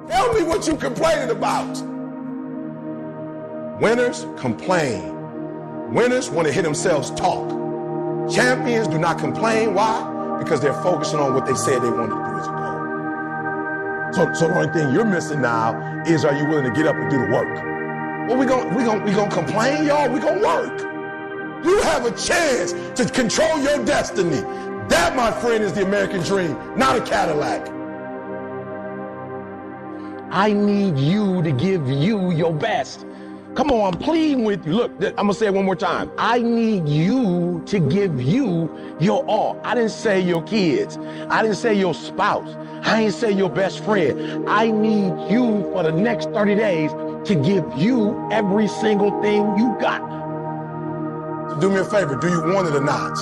Tell me what you complaining about. Winners complain. Winners want to hear themselves talk. Champions do not complain. Why? Because they're focusing on what they said they wanted to do as a goal. So the only thing you're missing now is, are you willing to get up and do the work? Well, we gonna complain, y'all. We gonna work. You have a chance to control your destiny. That, my friend, is the American dream, not a Cadillac. I need you to give you your best. Come on, I'm pleading with you. Look, I'm gonna say it one more time. I need you to give you your all. I didn't say your kids. I didn't say your spouse. I didn't say your best friend. I need you for the next 30 days to give you every single thing you got. So do me a favor, do you want it or not?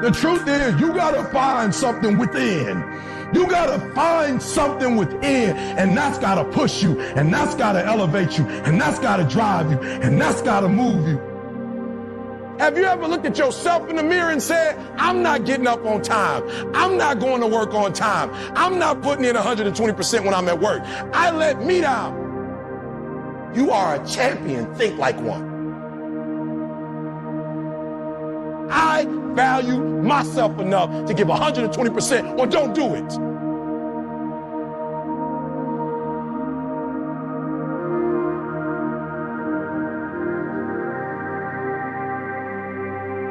The truth is, you gotta find something within. You gotta find something within, and that's gotta push you, and that's gotta elevate you, and that's gotta drive you, and that's gotta move you. Have you ever looked at yourself in the mirror and said, I'm not getting up on time. I'm not going to work on time. I'm not putting in 120% when I'm at work. I let me down. You are a champion. Think like one. I value myself enough to give 120% or don't do it.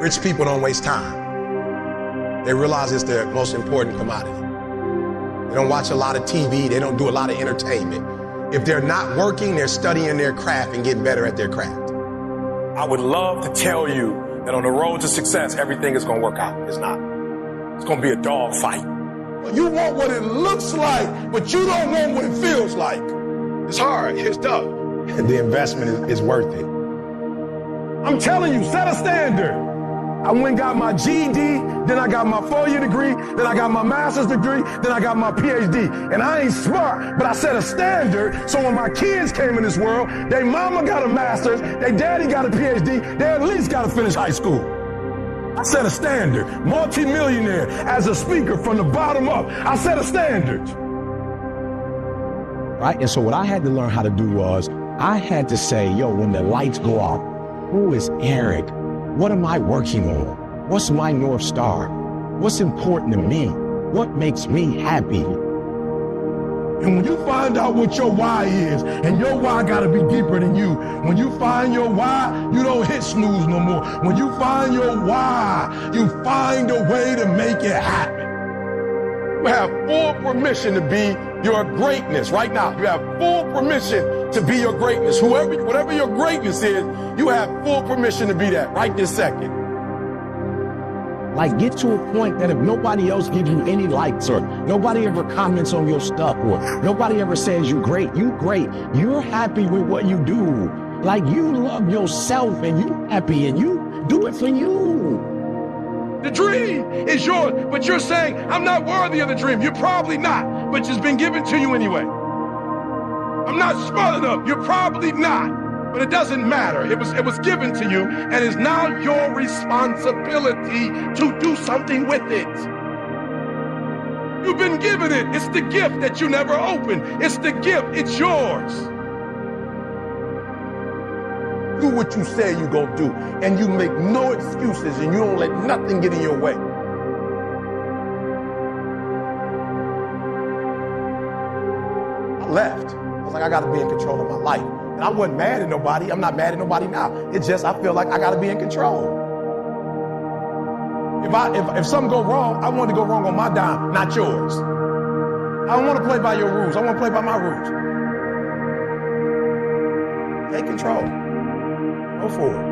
Rich people don't waste time. They realize it's their most important commodity. They don't watch a lot of TV. They don't do a lot of entertainment. If they're not working, they're studying their craft and getting better at their craft. I would love to tell you that on the road to success, everything is going to work out. It's not. It's going to be a dog fight. You want what it looks like, but you don't want what it feels like. It's hard. It's tough. The investment is worth it. I'm telling you, set a standard. I went and got my GED, then I got my 4-year degree, then I got my master's degree, then I got my PhD. And I ain't smart, but I set a standard so when my kids came in this world, they mama got a master's, they daddy got a PhD, they at least got to finish high school. I set a standard. Multi-millionaire as a speaker from the bottom up. I set a standard. Right? And so what I had to learn how to do was, I had to say, yo, when the lights go out, who is Eric? What am I working on? What's my North Star? What's important to me? What makes me happy? And when you find out what your why is, and your why gotta be deeper than you, when you find your why, you don't hit snooze no more. When you find your why, you find a way to make it happen. You have full permission to be your greatness right now. You have full permission to be your greatness. Whatever your greatness is, you have full permission to be that right this second. Like, get to a point that if nobody else gives you any likes, or nobody ever comments on your stuff, or nobody ever says you're great, you're happy with what you do. Like, you love yourself and you happy and you do it for you. The dream is yours, but you're saying, I'm not worthy of the dream. You're probably not, but it's been given to you anyway. I'm not smart enough. You're probably not, but it doesn't matter. It was given to you, and it's now your responsibility to do something with it. You've been given it. It's the gift that you never opened. It's the gift. It's yours. Do what you say you're going to do, and you make no excuses, and you don't let nothing get in your way. I left. I was like, I got to be in control of my life. And I wasn't mad at nobody. I'm not mad at nobody now. It's just I feel like I got to be in control. If something go wrong, I want to go wrong on my dime, not yours. I don't want to play by your rules. I want to play by my rules. Take control. Go forward.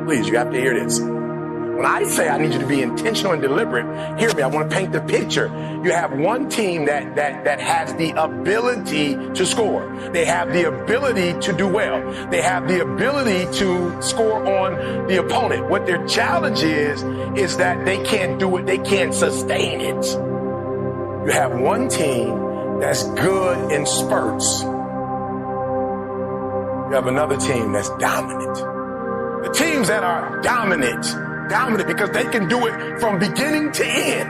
Please, you have to hear this. When I say I need you to be intentional and deliberate, hear me, I want to paint the picture. You have one team that has the ability to score. They have the ability to do well. They have the ability to score on the opponent. What their challenge is that they can't do it, they can't sustain it. You have one team that's good in spurts. You have another team that's dominant. The teams that are dominant because they can do it from beginning to end.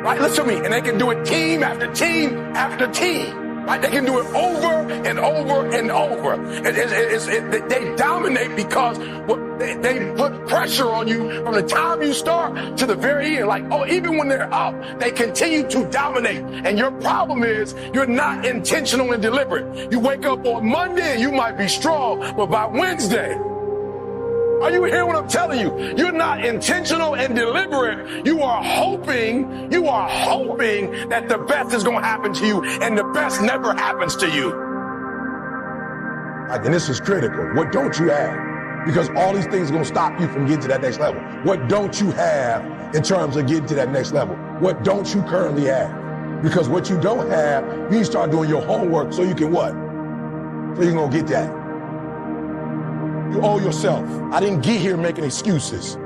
Right, listen to me. And they can do it team after team after team. Right, they can do it over and over and over. They dominate because they put pressure on you from the time you start to the very end. Like, oh, even when they're up, they continue to dominate. And your problem is you're not intentional and deliberate. You wake up on Monday and you might be strong, but by Wednesday, are you hearing what I'm telling you? You're not intentional and deliberate. You are hoping that the best is going to happen to you, and the best never happens to you. And this is critical. What don't you have? Because all these things are going to stop you from getting to that next level. What don't you have in terms of getting to that next level? What don't you currently have? Because what you don't have, you need to start doing your homework so you can what? So you're going to get that. You owe yourself. I didn't get here making excuses.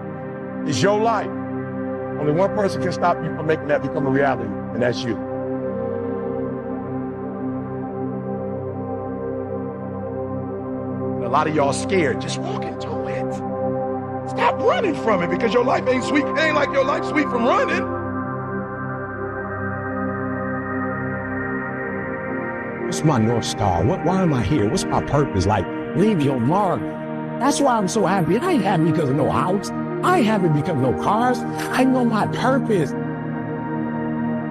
It's your life. Only one person can stop you from making that become a reality, and that's you. And a lot of y'all scared. Just walk into it. Stop running from it because your life ain't sweet. It ain't like your life's sweet from running. What's my North Star? Why am I here? What's my purpose? Like, leave your mark. That's why I'm so happy. I ain't happy because of no house. I ain't happy because of no cars. I know my purpose.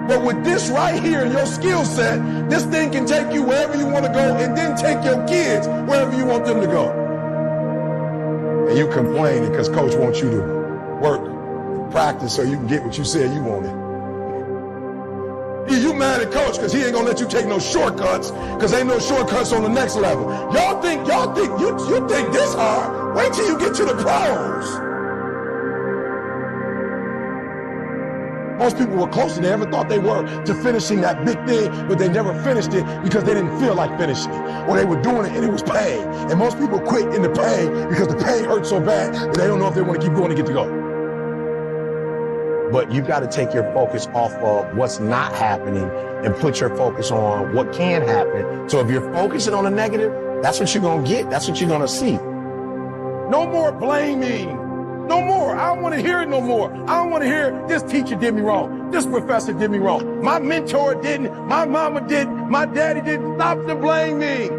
But with this right here in your skill set, this thing can take you wherever you want to go and then take your kids wherever you want them to go. And you complaining because coach wants you to work, practice so you can get what you said you wanted. You mad at coach because he ain't gonna let you take no shortcuts because ain't no shortcuts on the next level. You think this hard? Wait till you get to the pros. Most people were closer than they ever thought they were to finishing that big thing, but they never finished it because they didn't feel like finishing it, or they were doing it and it was pain. And most people quit in the pain because the pain hurts so bad that they don't know if they want to keep going to get to go. But you've got to take your focus off of what's not happening and put your focus on what can happen. So if you're focusing on the negative, that's what you're going to get. That's what you're going to see. No more blaming. No more. I don't want to hear it no more. I don't want to hear this teacher did me wrong. This professor did me wrong. My mentor didn't. My mama didn't. My daddy didn't. Stop the blaming.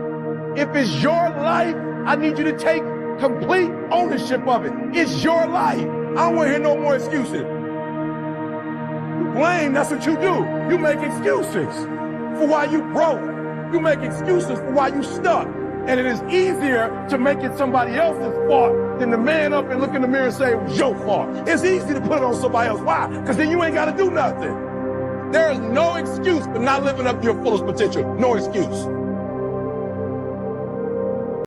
If it's your life, I need you to take complete ownership of it. It's your life. I don't want to hear no more excuses. Blame, that's what you do. You make excuses for why you broke. You make excuses for why you stuck. And it is easier to make it somebody else's fault than to man up and look in the mirror and say it was your fault. It's easy to put it on somebody else. Why? Because then you ain't got to do nothing. There is no excuse for not living up to your fullest potential. No excuse.